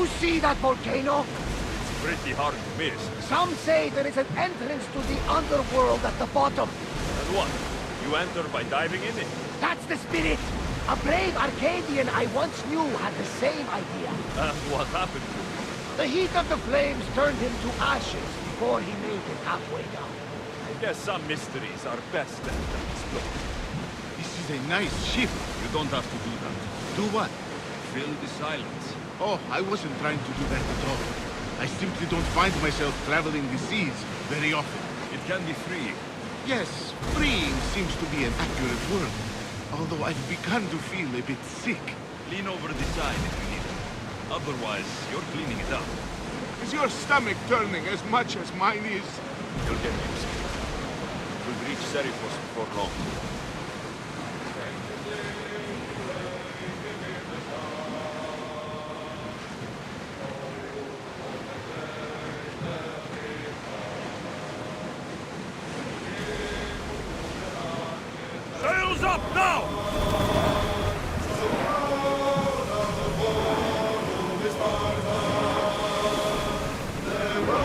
you see that volcano? It's pretty hard to miss. Some say there is an entrance to the underworld at the bottom. And what? You enter by diving in it? That's the spirit. A brave Arcadian I once knew had the same idea. And what happened to him? The heat of the flames turned him to ashes before he made it halfway down. I guess some mysteries are best left unexplored. This is a nice ship. You don't have to do that. Do what? Fill the silence. Oh, I wasn't trying to do that at all. I simply don't find myself traveling the seas very often. It can be freeing. Yes, freeing seems to be an accurate word. Although I've begun to feel a bit sick. Lean over the side if you need it. Otherwise, you're cleaning it up. Is your stomach turning as much as mine is? You'll get used to it. We'll reach Serifos before long. Sails up now!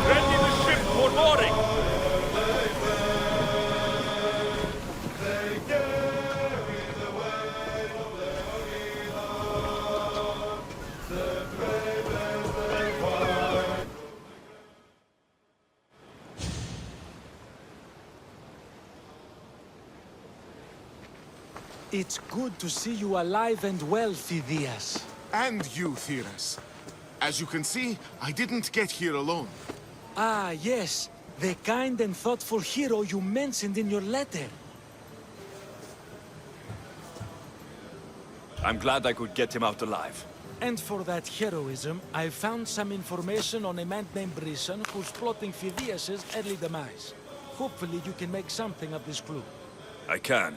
Ready the ship for mooring! It's good to see you alive and well, Phidias. And you, Theras. As you can see, I didn't get here alone. Ah, yes. The kind and thoughtful hero you mentioned in your letter. I'm glad I could get him out alive. And for that heroism, I found some information on a man named Brisson who's plotting Phidias' early demise. Hopefully you can make something of this clue. I can.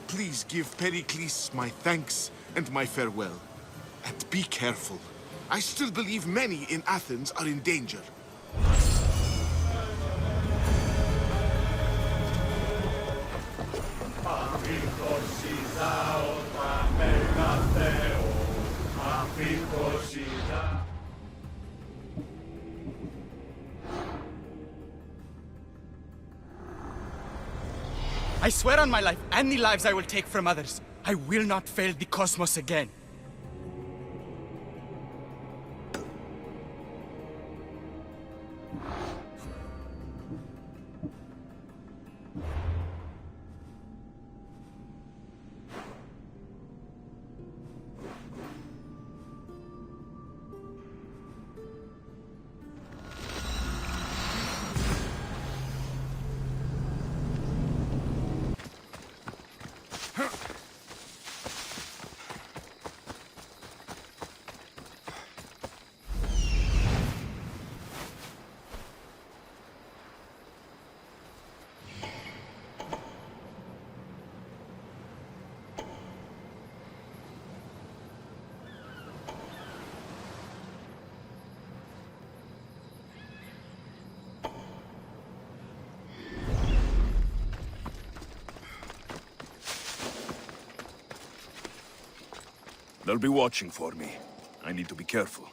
Please give Pericles my thanks and my farewell. And be careful. I still believe many in Athens are in danger. I swear on my life and the lives I will take from others, I will not fail the cosmos again. They'll be watching for me. I need to be careful.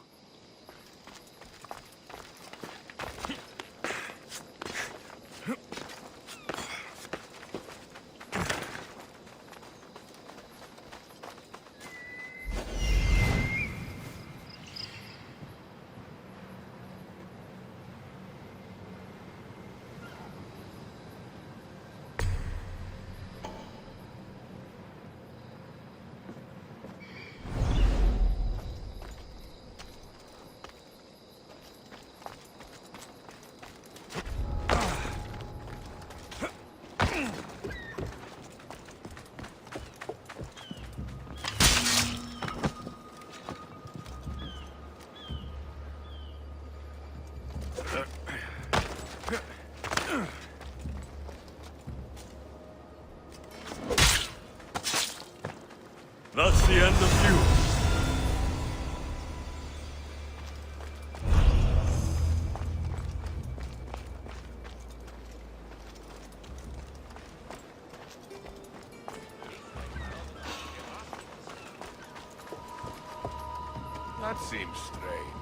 That's the end of you. That seems strange.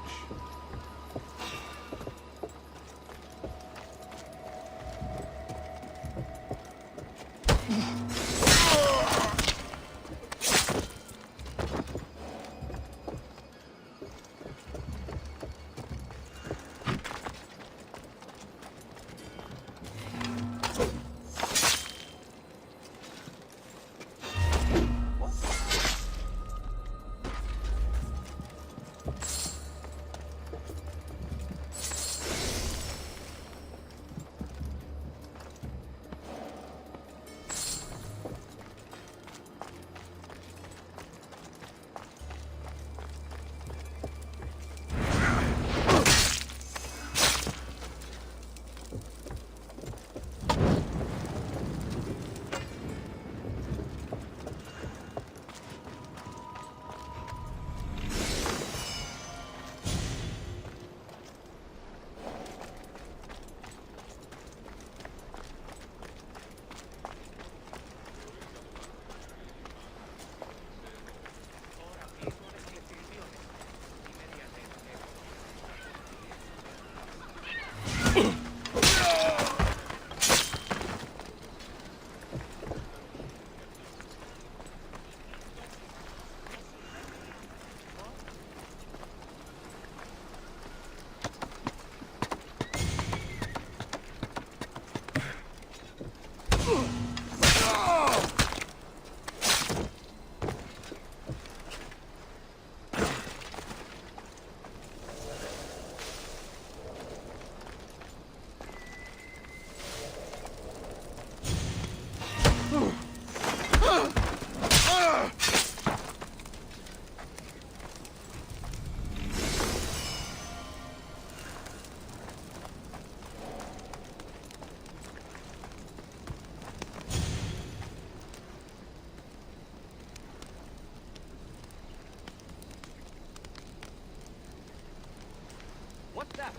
What's that?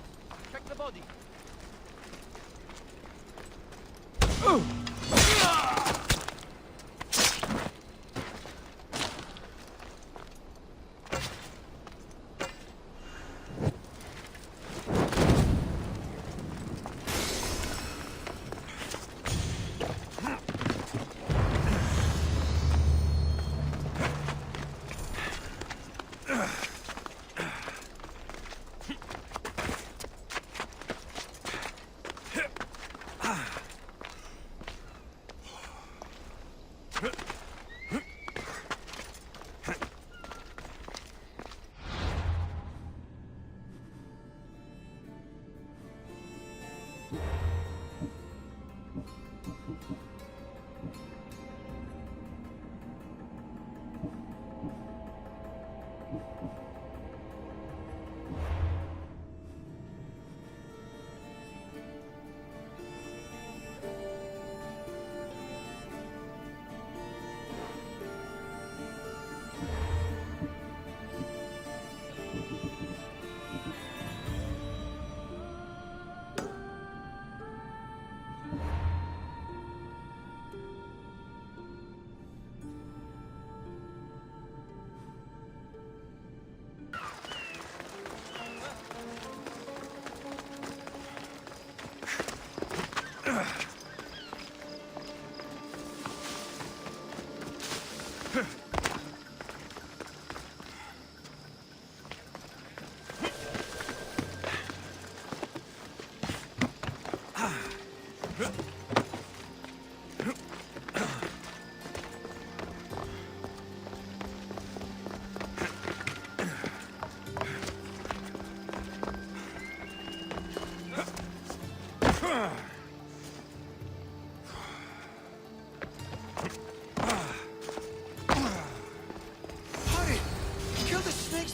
Check the body.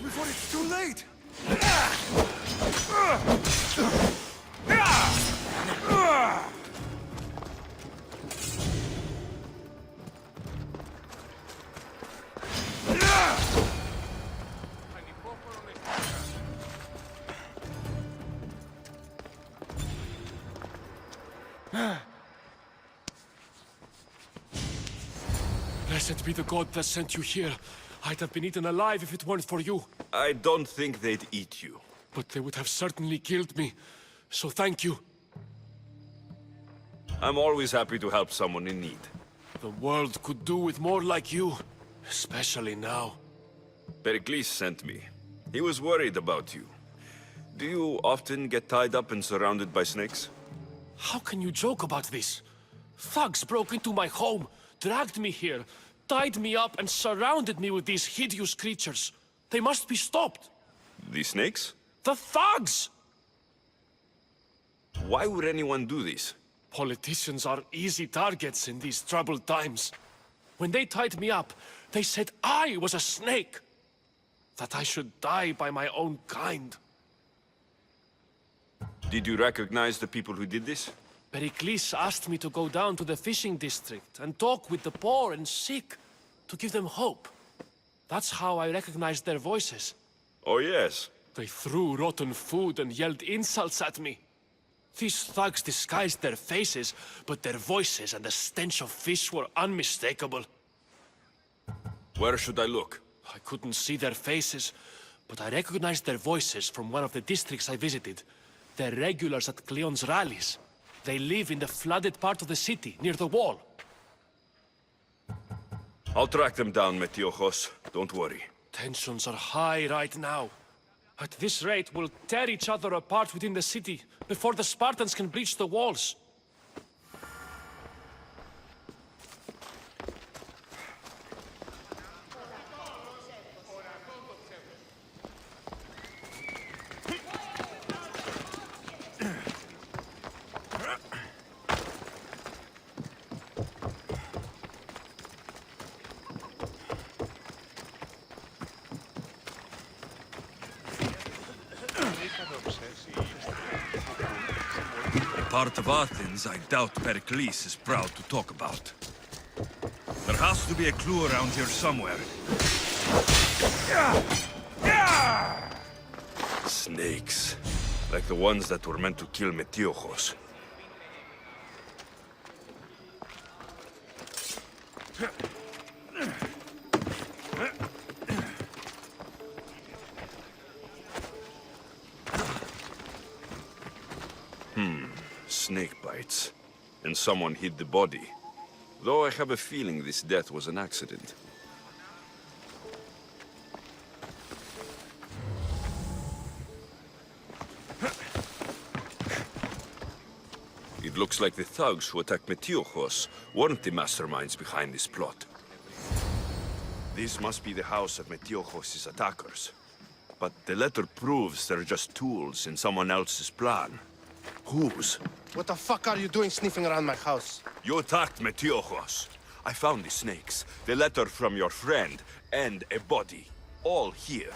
before it's too late! Blessed be the god that sent you here. I'd have been eaten alive if it weren't for you. I don't think they'd eat you. But they would have certainly killed me. So thank you. I'm always happy to help someone in need. The world could do with more like you. Especially now. Pericles sent me. He was worried about you. Do you often get tied up and surrounded by snakes? How can you joke about this? Thugs broke into my home, dragged me here, tied me up and surrounded me with these hideous creatures. They must be stopped. The snakes? The thugs! Why would anyone do this? Politicians are easy targets in these troubled times. When they tied me up, they said I was a snake. That I should die by my own kind. Did you recognize the people who did this? Pericles asked me to go down to the fishing district and talk with the poor and sick, to give them hope. That's how I recognized their voices. Oh yes. They threw rotten food and yelled insults at me. These thugs disguised their faces, but their voices and the stench of fish were unmistakable. Where should I look? I couldn't see their faces, but I recognized their voices from one of the districts I visited. They're regulars at Cleon's rallies. They live in the flooded part of the city, near the wall. I'll track them down, Metiochos. Don't worry. Tensions are high right now. At this rate, we'll tear each other apart within the city, before the Spartans can breach the walls. Part of Athens I doubt Pericles is proud to talk about. There has to be a clue around here somewhere. Snakes. Like the ones that were meant to kill Metiochos. Snake bites. And someone hid the body. Though I have a feeling this death was an accident. It looks like the thugs who attacked Metiochos weren't the masterminds behind this plot. This must be the house of Metiochos' attackers. But the letter proves they're just tools in someone else's plan. Whose? What the fuck are you doing sniffing around my house? You attacked Metiochos. I found the snakes, the letter from your friend, and a body. All here.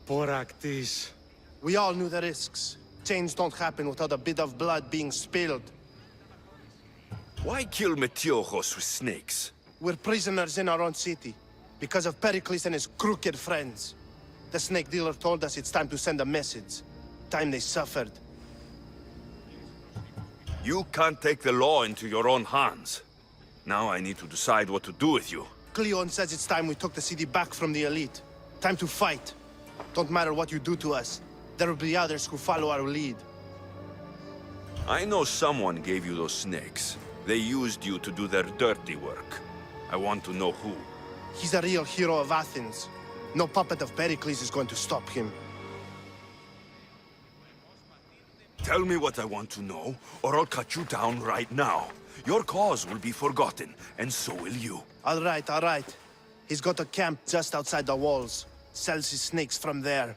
Poor Actis. We all knew the risks. Change don't happen without a bit of blood being spilled. Why kill Metiochos with snakes? We're prisoners in our own city, because of Pericles and his crooked friends. The snake dealer told us it's time to send a message. Time they suffered. You can't take the law into your own hands. Now I need to decide what to do with you. Cleon says it's time we took the city back from the elite. Time to fight. Don't matter what you do to us. There will be others who follow our lead. I know someone gave you those snakes. They used you to do their dirty work. I want to know who. He's a real hero of Athens. No puppet of Pericles is going to stop him. Tell me what I want to know, or I'll cut you down right now. Your cause will be forgotten, and so will you. All right. He's got a camp just outside the walls. Sells his snakes from there.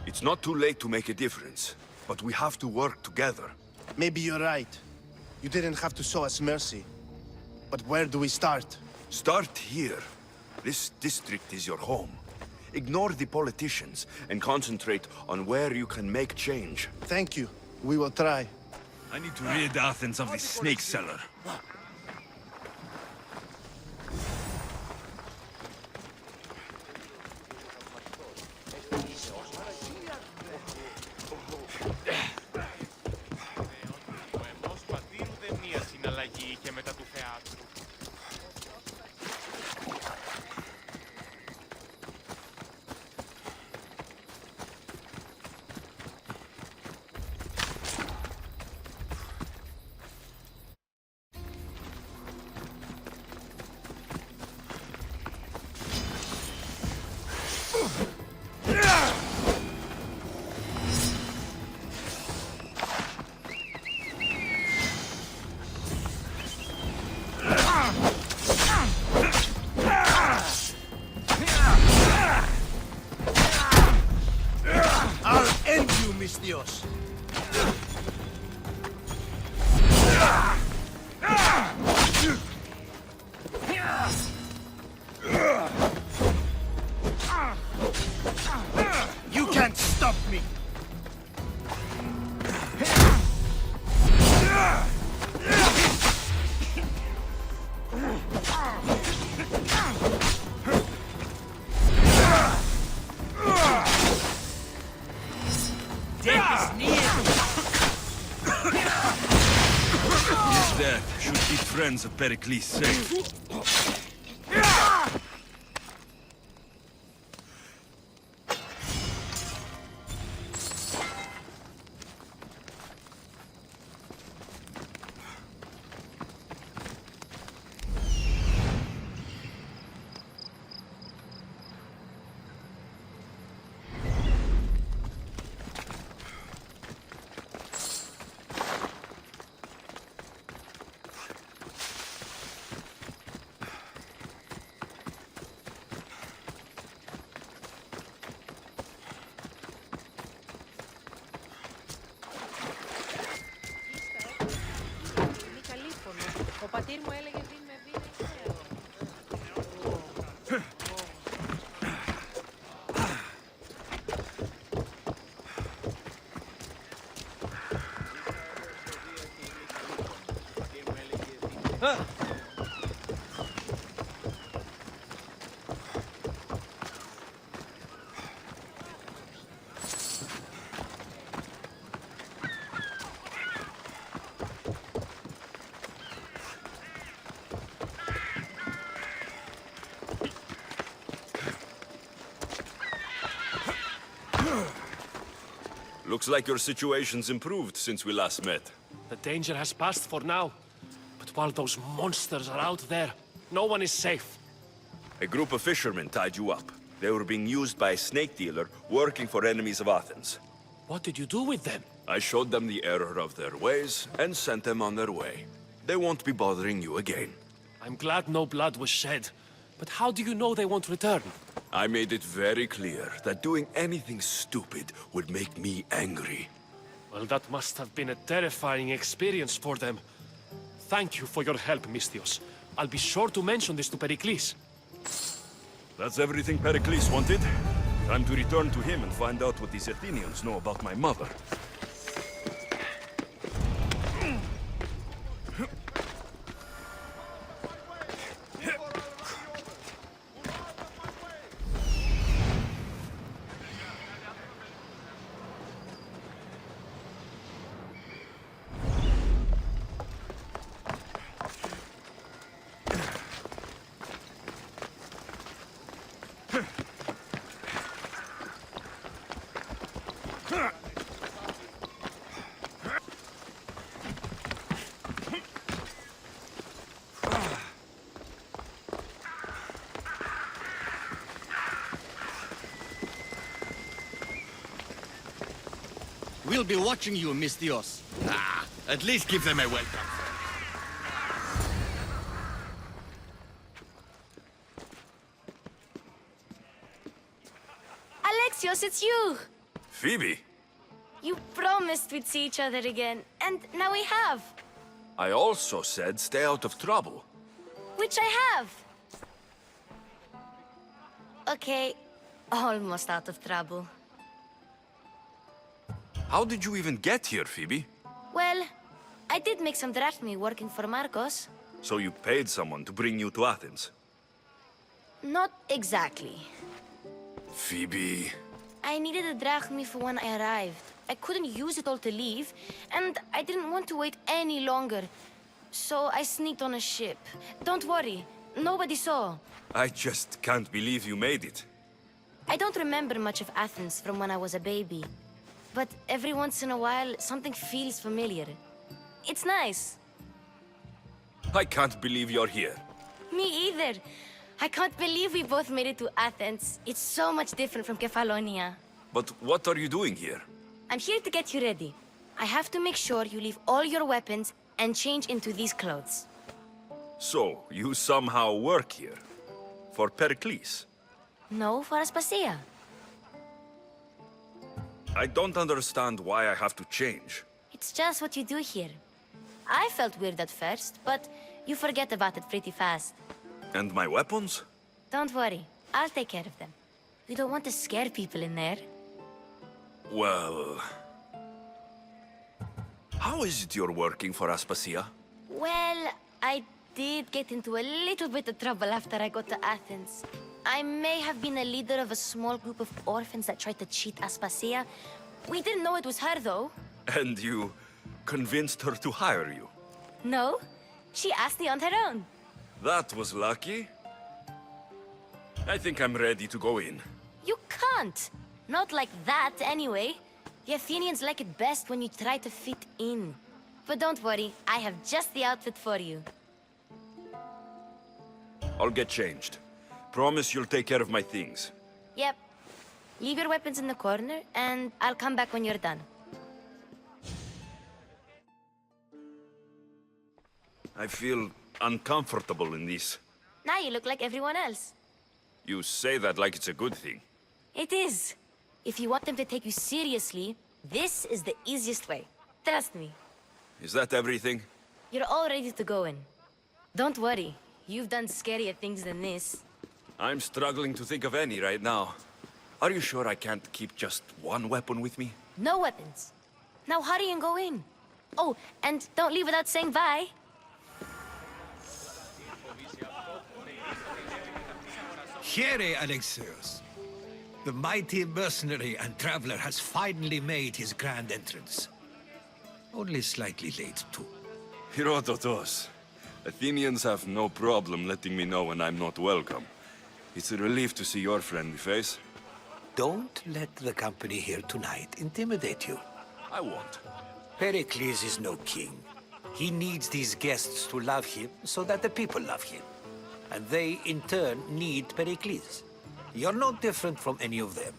It's not too late to make a difference, but we have to work together. Maybe you're right. You didn't have to show us mercy. But where do we start? Start here. This district is your home. Ignore the politicians and concentrate on where you can make change. Thank you. We will try. I need to rid Athens of this snake seller. Ο αιμός πατήρου δε μία συναλλαγή είχε μετά του θεάτρου. keep friends of Pericles safe. Ο πατήρ μου έλεγε δίνει με βίνα ξέρω. Looks like your situation's improved since we last met. The danger has passed for now. But while those monsters are out there, no one is safe. A group of fishermen tied you up. They were being used by a snake dealer working for enemies of Athens. What did you do with them? I showed them the error of their ways and sent them on their way. They won't be bothering you again. I'm glad no blood was shed. But how do you know they won't return? I made it very clear that doing anything stupid would make me angry. Well, that must have been a terrifying experience for them. Thank you for your help, Misthios. I'll be sure to mention this to Pericles. That's everything Pericles wanted. Time to return to him and find out what these Athenians know about my mother. We'll be watching you, Misthios. At least give them a welcome. Alexios, it's you! Phoebe, You promised we'd see each other again, and now we have. I also said stay out of trouble. Which I have. Okay, almost out of trouble. How did you even get here, Phoebe? Well, I did make some drachmi working for Marcos. So you paid someone to bring you to Athens? Not exactly. Phoebe... I needed a drachmi for when I arrived. I couldn't use it all to leave, and I didn't want to wait any longer. So I sneaked on a ship. Don't worry, nobody saw. I just can't believe you made it. I don't remember much of Athens from when I was a baby. But every once in a while, something feels familiar. It's nice. I can't believe you're here. Me either. I can't believe we both made it to Athens. It's so much different from Kefalonia. But what are you doing here? I'm here to get you ready. I have to make sure you leave all your weapons and change into these clothes. So, you somehow work here? For Pericles? No, for Aspasia. I don't understand why I have to change. It's just what you do here. I felt weird at first, but you forget about it pretty fast. And my weapons? Don't worry, I'll take care of them. We don't want to scare people in there. Well... How is it you're working for Aspasia? Well, I did get into a little bit of trouble after I got to Athens. I may have been a leader of a small group of orphans that tried to cheat Aspasia. We didn't know it was her, though. And you convinced her to hire you? No, She asked me on her own. That was lucky. I think I'm ready to go in. You can't. Not like that, anyway. The Athenians like it best when you try to fit in. But don't worry, I have just the outfit for you. I'll get changed. Promise you'll take care of my things. Yep. Leave your weapons in the corner, and I'll come back when you're done. I feel uncomfortable in this. Now you look like everyone else. You say that like it's a good thing. It is. If you want them to take you seriously, this is the easiest way. Trust me. Is that everything? You're all ready to go in. Don't worry. You've done scarier things than this. I'm struggling to think of any right now. Are you sure I can't keep just one weapon with me? No weapons. Now hurry and go in. Oh, and don't leave without saying bye. Here, Alexios. The mighty mercenary and traveler has finally made his grand entrance. Only slightly late, too. Herodotos. Athenians have no problem letting me know when I'm not welcome. It's a relief to see your friendly face. Don't let the company here tonight intimidate you. I won't. Pericles is no king. He needs these guests to love him so that the people love him. And they, in turn, need Pericles. You're no different from any of them.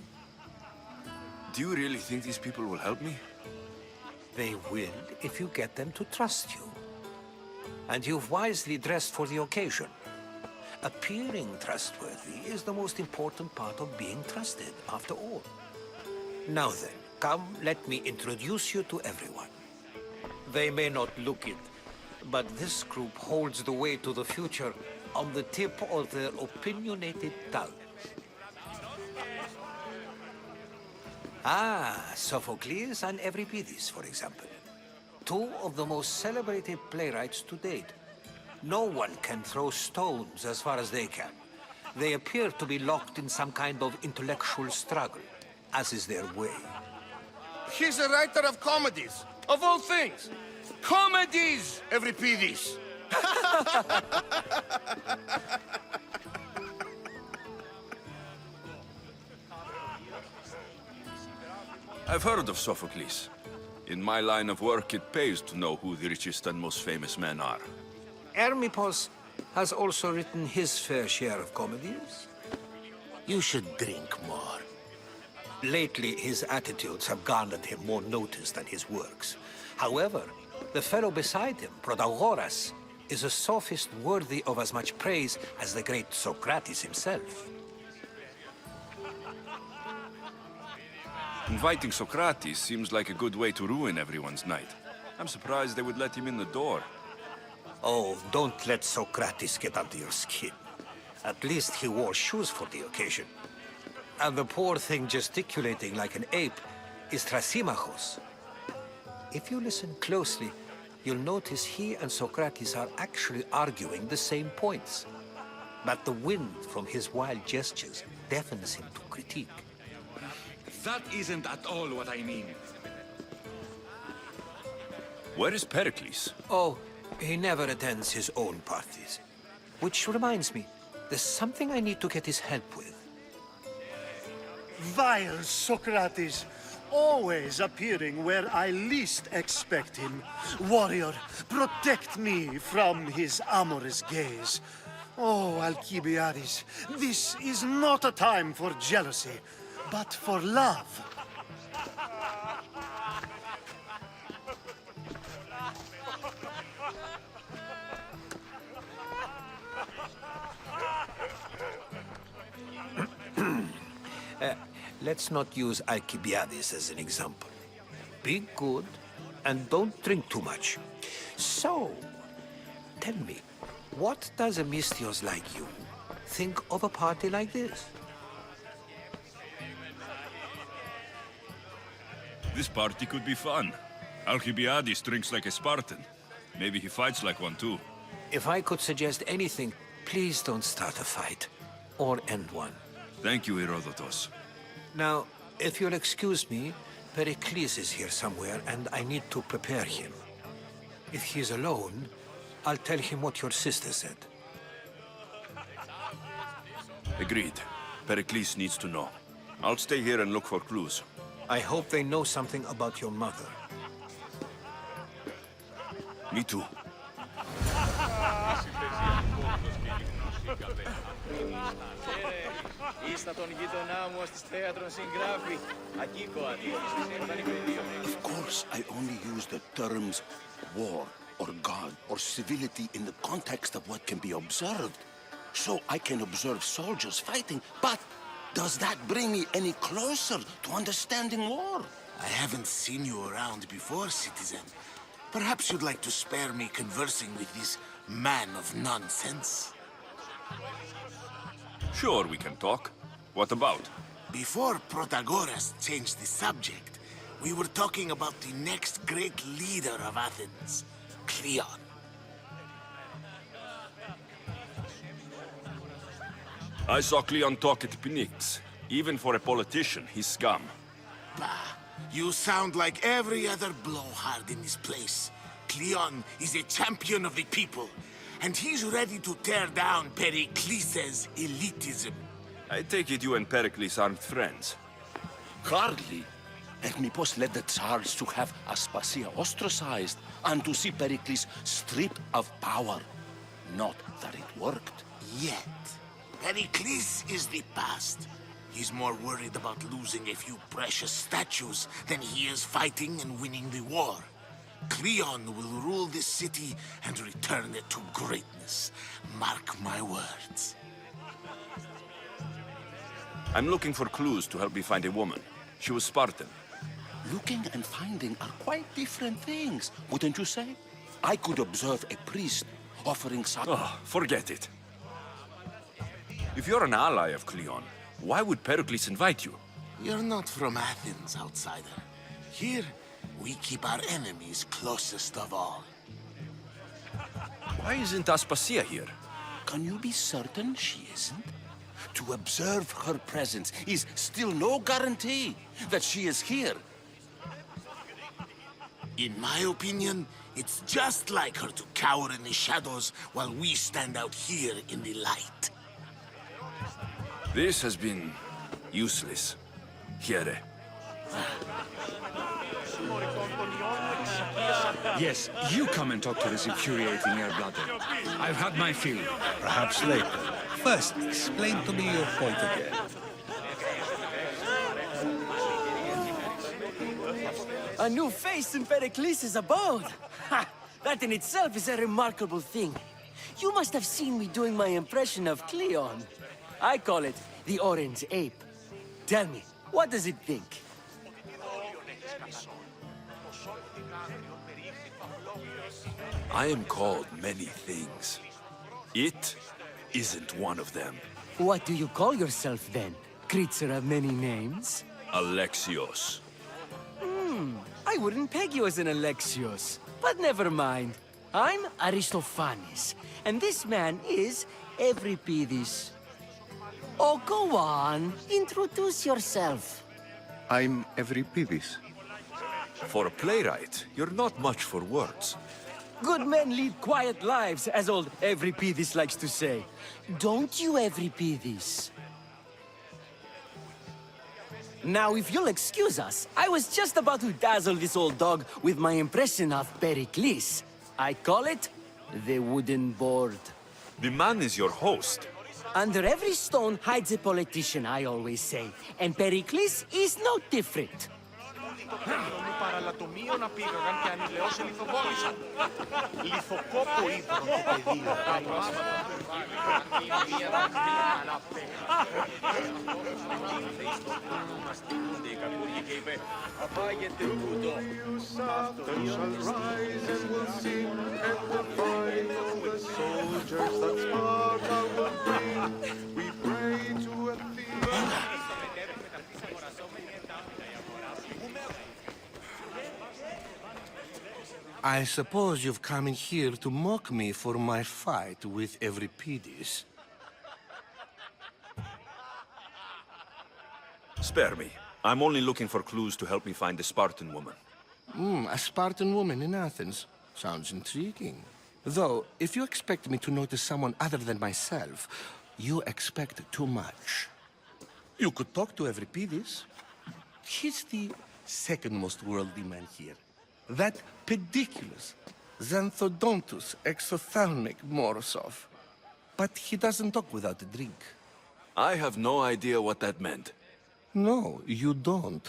Do you really think these people will help me? They will if you get them to trust you. And you've wisely dressed for the occasion. Appearing trustworthy is the most important part of being trusted, after all. Now then, come, let me introduce you to everyone. They may not look it, but this group holds the way to the future on the tip of their opinionated tongues. Ah, Sophocles and Euripides, for example. Two of the most celebrated playwrights to date. No one can throw stones as far as they can. They appear to be locked in some kind of intellectual struggle, as is their way. He's a writer of comedies, of all things. Comedies, Euripides. I've heard of Sophocles. In my line of work, it pays to know who the richest and most famous men are. Hermippos has also written his fair share of comedies. You should drink more. Lately, his attitudes have garnered him more notice than his works. However, the fellow beside him, Protagoras, is a sophist worthy of as much praise as the great Socrates himself. Inviting Socrates seems like a good way to ruin everyone's night. I'm surprised they would let him in the door. Oh, don't let Socrates get under your skin. At least he wore shoes for the occasion. And the poor thing gesticulating like an ape is Thrasymachos. If you listen closely, you'll notice he and Socrates are actually arguing the same points. But the wind from his wild gestures deafens him to critique. That isn't at all what I mean. Where is Pericles? Oh, he never attends his own parties. Which reminds me, there's something I need to get his help with. Vile Socrates, always appearing where I least expect him. Warrior, protect me from his amorous gaze. Oh, Alcibiades, this is not a time for jealousy, but for love. Let's not use Alcibiades as an example. Be good, and don't drink too much. So, tell me, what does a Mystios like you think of a party like this? This party could be fun. Alcibiades drinks like a Spartan. Maybe he fights like one too. If I could suggest anything, please don't start a fight. Or end one. Thank you, Herodotos. Now, if you'll excuse me, Pericles is here somewhere, and I need to prepare him. If he's alone, I'll tell him what your sister said. Agreed. Pericles needs to know. I'll stay here and look for clues. I hope they know something about your mother. Me too. Of course, I only use the terms war or God or civility in the context of what can be observed. So I can observe soldiers fighting, but does that bring me any closer to understanding war? I haven't seen you around before, citizen. Perhaps you'd like to spare me conversing with this man of nonsense? Sure, we can talk. What about? Before Protagoras changed the subject, we were talking about the next great leader of Athens, Cleon. I saw Cleon talk at picnics. Even for a politician, he's scum. Bah, you sound like every other blowhard in this place. Cleon is a champion of the people, and he's ready to tear down Pericles' elitism. I take it you and Pericles aren't friends. Hardly. Hermippos led the Tsars to have Aspasia ostracized and to see Pericles stripped of power. Not that it worked. Yet. Pericles is the past. He's more worried about losing a few precious statues than he is fighting and winning the war. Cleon will rule this city and return it to greatness. Mark my words. I'm looking for clues to help me find a woman. She was Spartan. Looking and finding are quite different things, wouldn't you say? I could observe a priest offering Oh, forget it. If you're an ally of Cleon, why would Pericles invite you? You're not from Athens, outsider. Here, we keep our enemies closest of all. Why isn't Aspasia here? Can you be certain she isn't? To observe her presence is still no guarantee that she is here. In my opinion, it's just like her to cower in the shadows while we stand out here in the light. This has been useless. Here. Yes, you come and talk to this infuriating air-blooded. I've had my fill. Perhaps later. First, explain to me your point again. A new face in Pericles' abode! Ha! That in itself is a remarkable thing. You must have seen me doing my impression of Cleon. I call it the Orange Ape. Tell me, what does it think? I am called many things. It isn't one of them. What do you call yourself then? Creature of many names? Alexios. I wouldn't peg you as an Alexios. But never mind. I'm Aristophanes, and this man is Euripides. Oh, go on. Introduce yourself. I'm Euripides. For a playwright, you're not much for words. Good men lead quiet lives, as old Euripides likes to say. Don't you, Euripides? Now, if you'll excuse us, I was just about to dazzle this old dog with my impression of Pericles. I call it the wooden board. The man is your host. Under every stone hides a politician, I always say. And Pericles is no different. παραλατομείο να πήγαγαν και ανηλαιώς ελιθοβόλησαν. Λιθοκόπο ύπρο το πεδίο. Απάγεται τούτο. Then shall rise and will sing, and the fight of the soldiers that Sparta will bring. We pray to Athena. I suppose you've come in here to mock me for my fight with Euripides. Spare me. I'm only looking for clues to help me find a Spartan woman. A Spartan woman in Athens. Sounds intriguing. Though, if you expect me to notice someone other than myself, you expect too much. You could talk to Euripides. He's the second most worldly man here. That pediculous Xanthodontus exophthalmic Morosov. But he doesn't talk without a drink. I have no idea what that meant. No, you don't.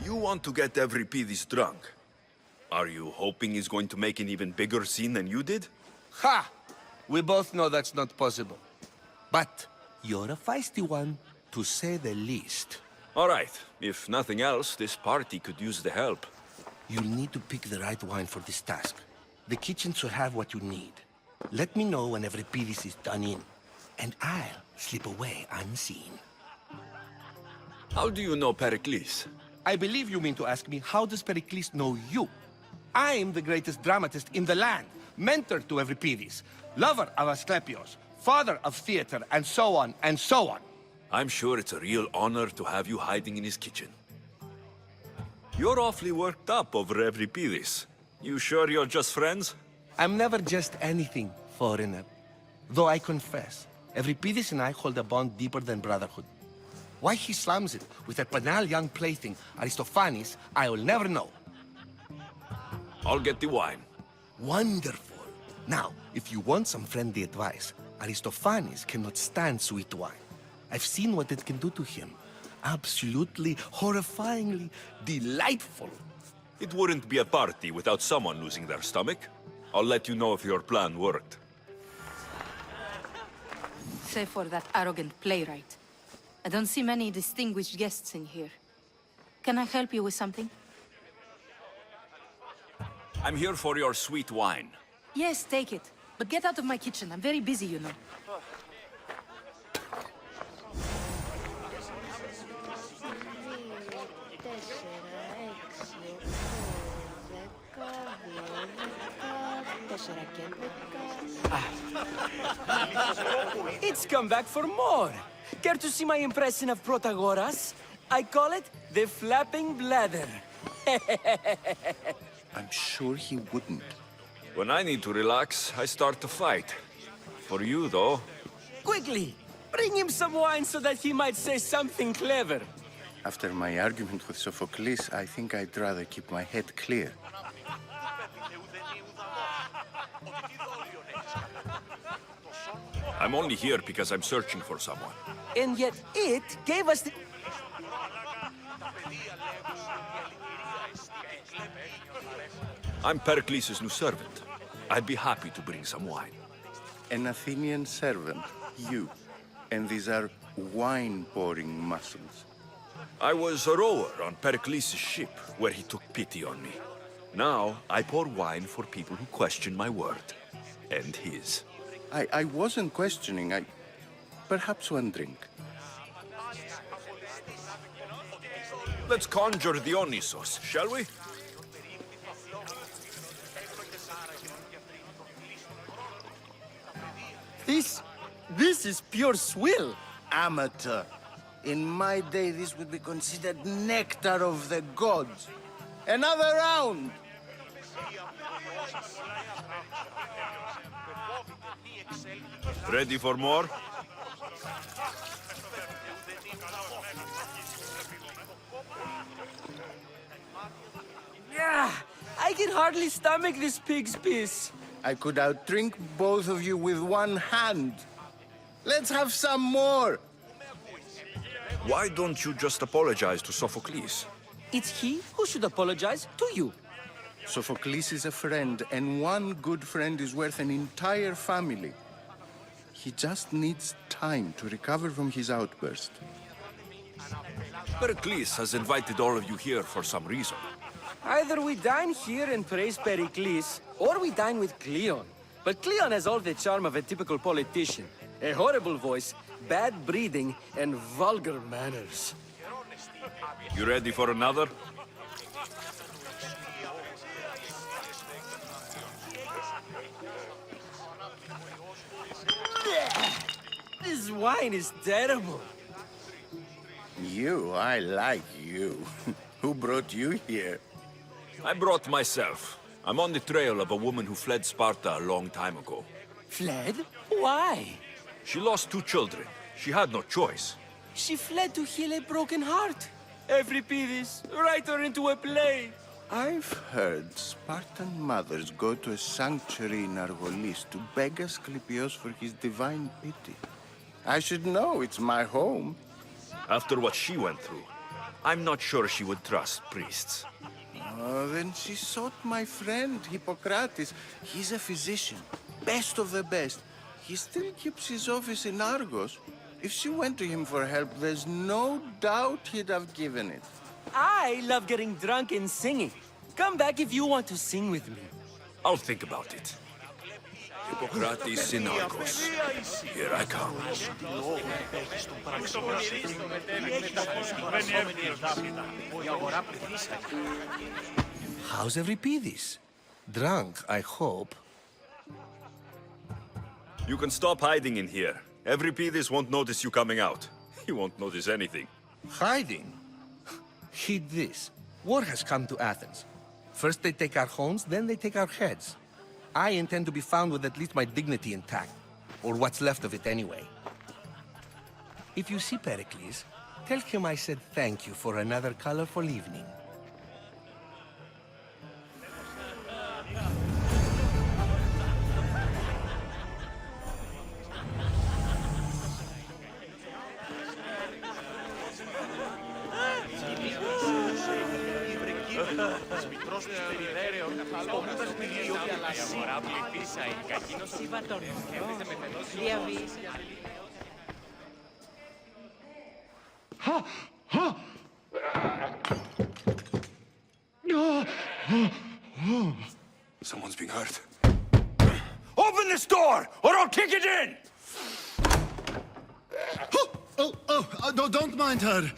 You want to get Euripides drunk. Are you hoping he's going to make an even bigger scene than you did? Ha! We both know that's not possible. But you're a feisty one, to say the least. All right. If nothing else, this party could use the help. You'll need to pick the right wine for this task. The kitchen should have what you need. Let me know when Euripides is done in, and I'll slip away unseen. How do you know Pericles? I believe you mean to ask me, how does Pericles know you? I'm the greatest dramatist in the land, mentor to Euripides, lover of Asclepios, father of theater, and so on, and so on. I'm sure it's a real honor to have you hiding in his kitchen. You're awfully worked up over Euripides. You sure you're just friends? I'm never just anything, foreigner. Though I confess, Euripides and I hold a bond deeper than brotherhood. Why he slams it with that banal young plaything, Aristophanes, I will never know. I'll get the wine. Wonderful. Now, if you want some friendly advice, Aristophanes cannot stand sweet wine. I've seen what it can do to him. Absolutely, horrifyingly delightful. It wouldn't be a party without someone losing their stomach. I'll let you know if your plan worked. Save for that arrogant playwright. I don't see many distinguished guests in here. Can I help you with something? I'm here for your sweet wine. Yes, take it. But get out of my kitchen. I'm very busy, you know. It's come back for more. Care to see my impression of Protagoras? I call it the flapping bladder. I'm sure he wouldn't. When I need to relax, I start to fight. For you, though. Quickly, bring him some wine so that he might say something clever. After my argument with Sophocles, I think I'd rather keep my head clear. I'm only here because I'm searching for someone. And yet it gave us the... I'm Pericles' new servant. I'd be happy to bring some wine. An Athenian servant, you. And these are wine-pouring muscles. I was a rower on Pericles' ship, where he took pity on me. Now, I pour wine for people who question my word. And his. I wasn't questioning. Perhaps one drink. Let's conjure Dionysos, shall we? This is pure swill. Amateur. In my day, this would be considered nectar of the gods. Another round! Ready for more? Yeah, I can hardly stomach this pig's piss. I could outdrink both of you with one hand. Let's have some more! Why don't you just apologize to Sophocles? It's he who should apologize to you. Sophocles is a friend, and one good friend is worth an entire family. He just needs time to recover from his outburst. Pericles has invited all of you here for some reason. Either we dine here and praise Pericles, or we dine with Cleon. But Cleon has all the charm of a typical politician. A horrible voice, bad breeding, and vulgar manners. You ready for another? This wine is terrible. You, I like you. Who brought you here? I brought myself. I'm on the trail of a woman who fled Sparta a long time ago. Fled? Why? She lost 2 children. She had no choice. She fled to heal a broken heart. Euripides, write her into a play. I've heard Spartan mothers go to a sanctuary in Argolis to beg Asclepios for his divine pity. I should know, it's my home. After what she went through, I'm not sure she would trust priests. Oh, then she sought my friend, Hippocrates. He's a physician, best of the best. He still keeps his office in Argos. If she went to him for help, there's no doubt he'd have given it. I love getting drunk and singing. Come back if you want to sing with me. I'll think about it. Hippocrates in Argos. Here I come. How's Euripides? Drunk, I hope. You can stop hiding in here. Euripides won't notice you coming out. He won't notice anything. Hiding? Heed this. War has come to Athens. First they take our homes, then they take our heads. I intend to be found with at least my dignity intact. Or what's left of it anyway. If you see Pericles, tell him I said thank you for another colorful evening. Someone's being hurt. Open this door, or I'll kick it in! Don't mind her.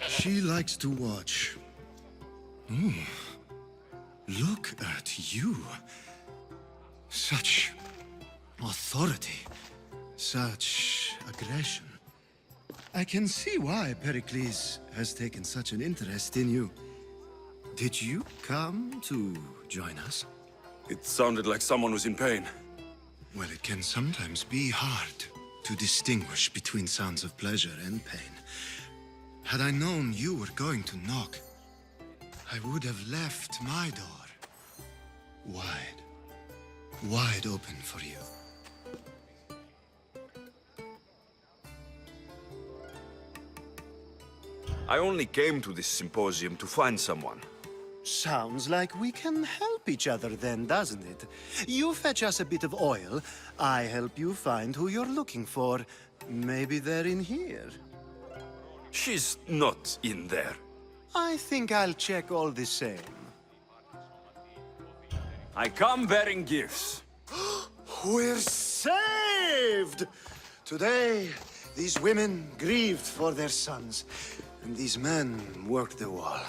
She likes to watch. Look at you. Such authority. Such aggression. I can see why Pericles has taken such an interest in you. Did you come to join us? It sounded like someone was in pain. Well, it can sometimes be hard to distinguish between sounds of pleasure and pain. Had I known you were going to knock, I would have left my door wide open for you. I only came to this symposium to find someone. Sounds like we can help each other then, doesn't it? You fetch us a bit of oil, I help you find who you're looking for. Maybe they're in here. She's not in there. I think I'll check all the same. I come bearing gifts. We're saved! Today, these women grieved for their sons, and these men worked the wall.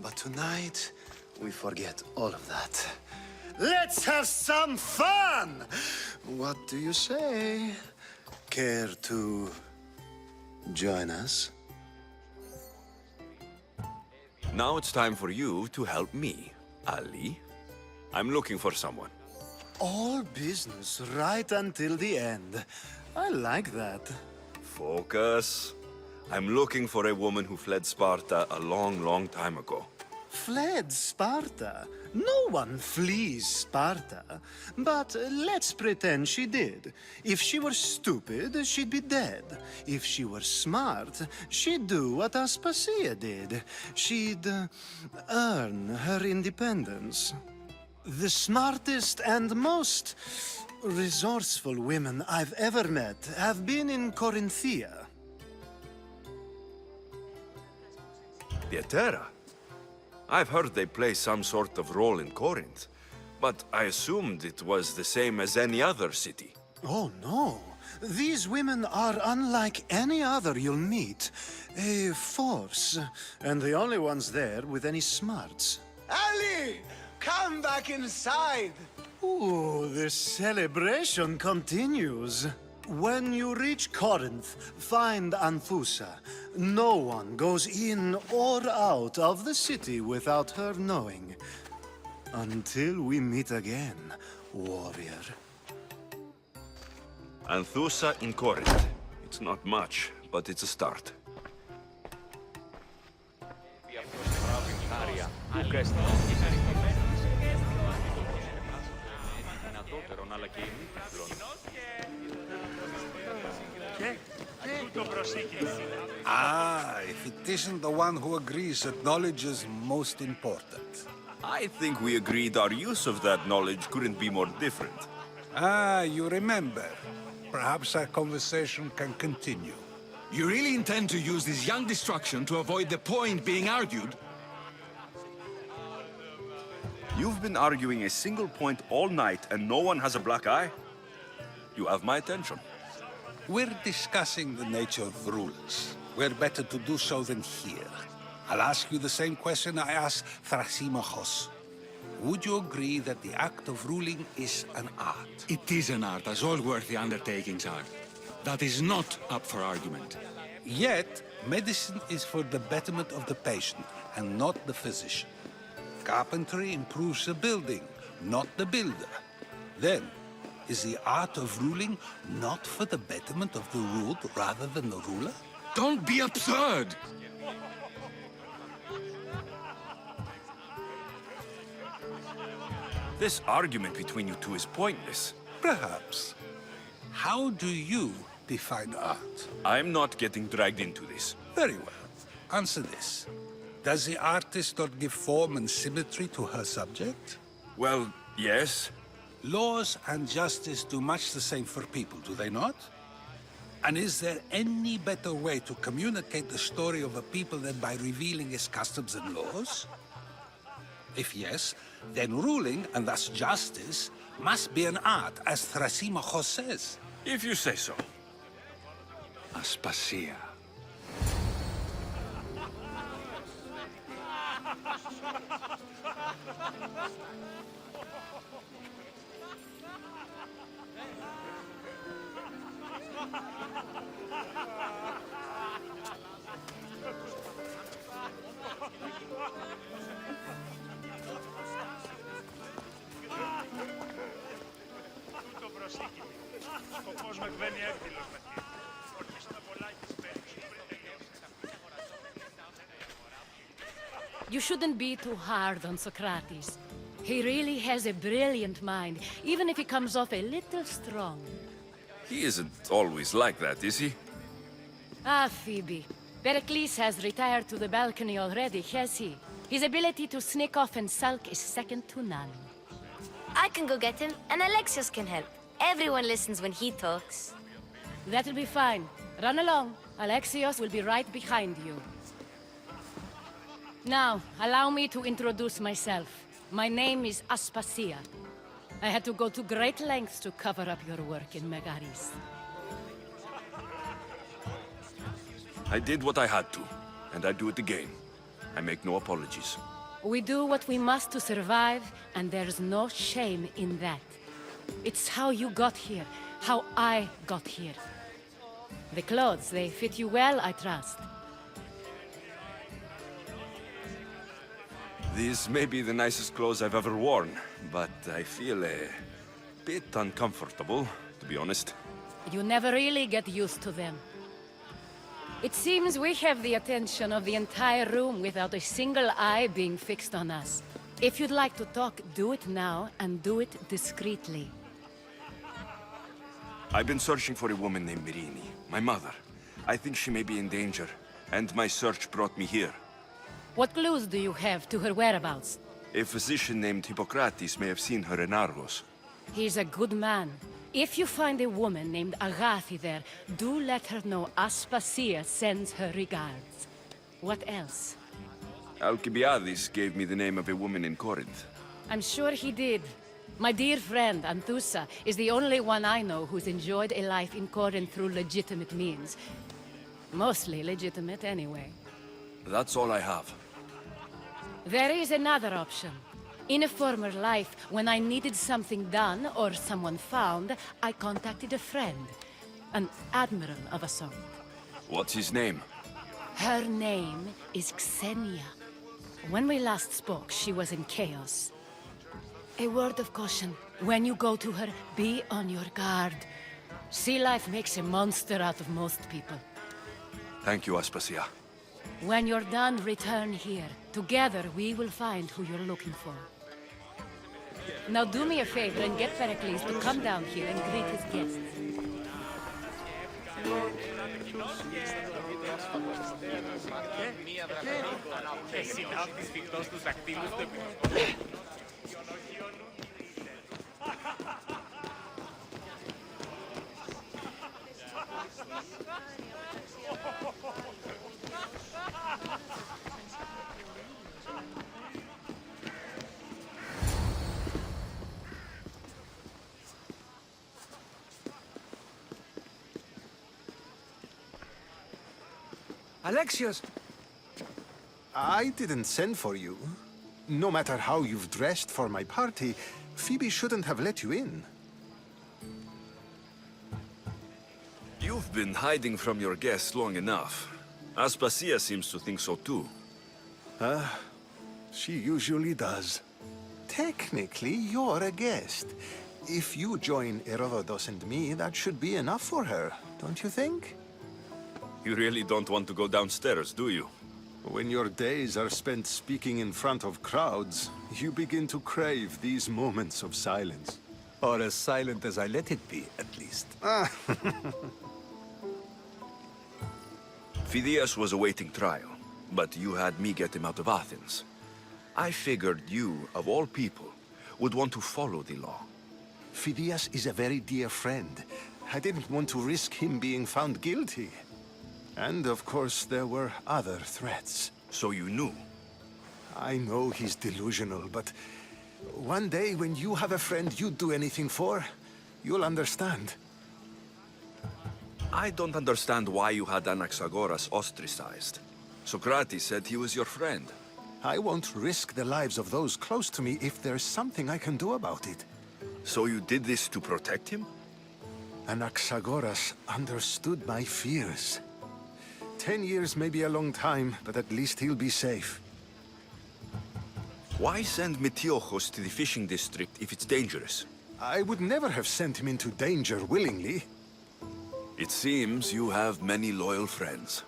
But tonight, we forget all of that. Let's have some fun! What do you say? Care to join us? Now it's time for you to help me, Ali. I'm looking for someone. All business right until the end. I like that. Focus. I'm looking for a woman who fled Sparta a long, long time ago. Fled Sparta? No one flees Sparta. But let's pretend she did. If she were stupid, she'd be dead. If she were smart, she'd do what Aspasia did. She'd earn her independence. The smartest and most resourceful women I've ever met have been in Corinthia. The Etera? I've heard they play some sort of role in Corinth, but I assumed it was the same as any other city. Oh, no. These women are unlike any other you'll meet. A force, and the only ones there with any smarts. Ali! Come back inside! Ooh, the celebration continues. When you reach Corinth, find Anthusa. No one goes in or out of the city without her knowing. Until we meet again, warrior. Anthusa in Corinth. It's not much, but it's a start. Ah, if it isn't the one who agrees that knowledge is most important. I think we agreed our use of that knowledge couldn't be more different. Ah, you remember. Perhaps our conversation can continue. You really intend to use this young destruction to avoid the point being argued? You've been arguing a single point all night and no one has a black eye? You have my attention. We're discussing the nature of rulers. Where better to do so than here? I'll ask you the same question I asked Thrasymachos. Would you agree that the act of ruling is an art? It is an art, as all worthy undertakings are. That is not up for argument. Yet, medicine is for the betterment of the patient, and not the physician. Carpentry improves the building, not the builder. Then, is the art of ruling not for the betterment of the ruled rather than the ruler? Don't be absurd! This argument between you two is pointless. Perhaps. How do you define art? I'm not getting dragged into this. Very well. Answer this. Does the artist not give form and symmetry to her subject? Well, yes. Laws and justice do much the same for people, do they not? And is there any better way to communicate the story of a people than by revealing its customs and laws? If yes, then ruling, and thus justice, must be an art, as Thrasymachos says. If you say so. Aspasia. You shouldn't be too hard on Socrates. He really has a brilliant mind, even if he comes off a little strong. He isn't always like that, is he? Ah, Phoebe. Pericles has retired to the balcony already, has he? His ability to sneak off and sulk is second to none. I can go get him, and Alexios can help. Everyone listens when he talks. That'll be fine. Run along. Alexios will be right behind you. Now, allow me to introduce myself. My name is Aspasia. I had to go to great lengths to cover up your work in Megaris. I did what I had to, and I do it again. I make no apologies. We do what we must to survive, and there's no shame in that. It's how you got here, how I got here. The clothes, they fit you well, I trust. These may be the nicest clothes I've ever worn, but I feel a bit uncomfortable, to be honest. You never really get used to them. It seems we have the attention of the entire room without a single eye being fixed on us. If you'd like to talk, do it now, and do it discreetly. I've been searching for a woman named Mirini, my mother. I think she may be in danger, and my search brought me here. What clues do you have to her whereabouts? A physician named Hippocrates may have seen her in Argos. He's a good man. If you find a woman named Agathi there, do let her know Aspasia sends her regards. What else? Alcibiades gave me the name of a woman in Corinth. I'm sure he did. My dear friend, Anthusa, is the only one I know who's enjoyed a life in Corinth through legitimate means. Mostly legitimate, anyway. That's all I have. There is another option. In a former life, when I needed something done or someone found, I contacted a friend. An admiral of a sort. What's his name? Her name is Xenia. When we last spoke, she was in chaos. A word of caution. When you go to her, be on your guard. Sea life makes a monster out of most people. Thank you, Aspasia. When you're done, return here. Together, we will find who you're looking for. Now do me a favor and get Pericles to come down here and greet his guests. Alexios! I didn't send for you. No matter how you've dressed for my party, Phoebe shouldn't have let you in. You've been hiding from your guests long enough. Aspasia seems to think so too. She usually does. Technically, you're a guest. If you join Herodotus and me, that should be enough for her, don't you think? You really don't want to go downstairs, do you? When your days are spent speaking in front of crowds, you begin to crave these moments of silence. Or as silent as I let it be, at least. Phidias was awaiting trial, but you had me get him out of Athens. I figured you, of all people, would want to follow the law. Phidias is a very dear friend. I didn't want to risk him being found guilty. And of course, there were other threats. So you knew? I know he's delusional, but one day when you have a friend you'd do anything for, you'll understand. I don't understand why you had Anaxagoras ostracized. Socrates said he was your friend. I won't risk the lives of those close to me if there's something I can do about it. So you did this to protect him? Anaxagoras understood my fears. 10 years may be a long time, but at least he'll be safe. Why send Metiochos to the fishing district if it's dangerous? I would never have sent him into danger willingly. It seems you have many loyal friends.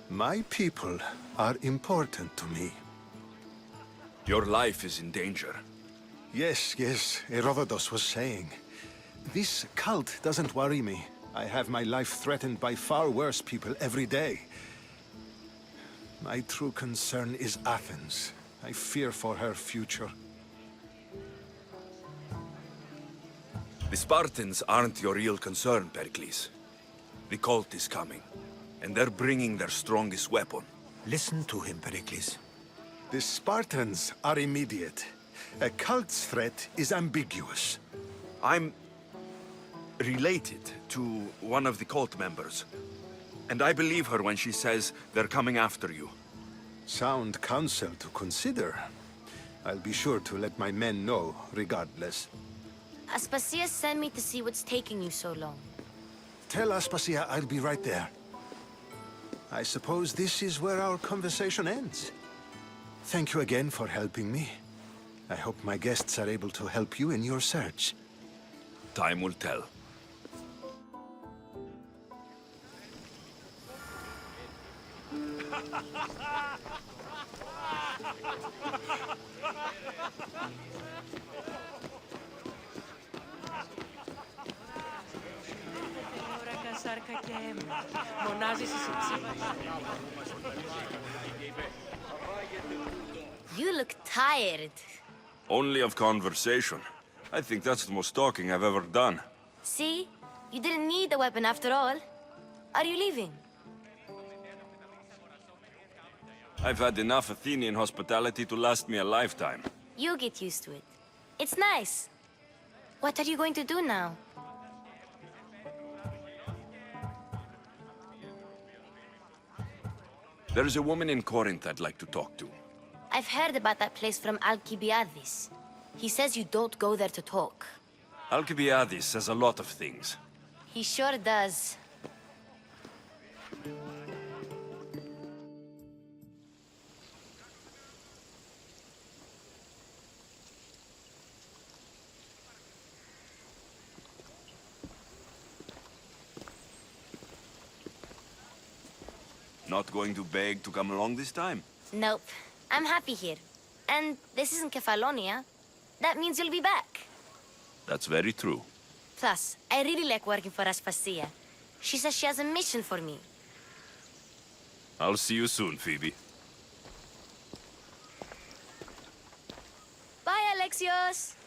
My people are important to me. Your life is in danger. Yes, Herodotus was saying. This cult doesn't worry me. I have my life threatened by far worse people every day. My true concern is Athens. I fear for her future. The Spartans aren't your real concern, Pericles. The cult is coming, and they're bringing their strongest weapon. Listen to him, Pericles. The Spartans are immediate. A cult's threat is ambiguous. I'm related to one of the cult members. And I believe her when she says they're coming after you. Sound counsel to consider. I'll be sure to let my men know, regardless. Aspasia sent me to see what's taking you so long. Tell Aspasia I'll be right there. I suppose this is where our conversation ends. Thank you again for helping me. I hope my guests are able to help you in your search. Time will tell. You look tired. Only of conversation. I think that's the most talking I've ever done. See? You didn't need the weapon after all. Are you leaving? I've had enough Athenian hospitality to last me a lifetime. You get used to it. It's nice. What are you going to do now? There's a woman in Corinth I'd like to talk to. I've heard about that place from Alcibiades. He says you don't go there to talk. Alcibiades says a lot of things. He sure does. Not going to beg to come along this time? Nope. I'm happy here. And this isn't Kefalonia. That means you'll be back. That's very true. Plus, I really like working for Aspasia. She says she has a mission for me. I'll see you soon, Phoebe. Bye, Alexios!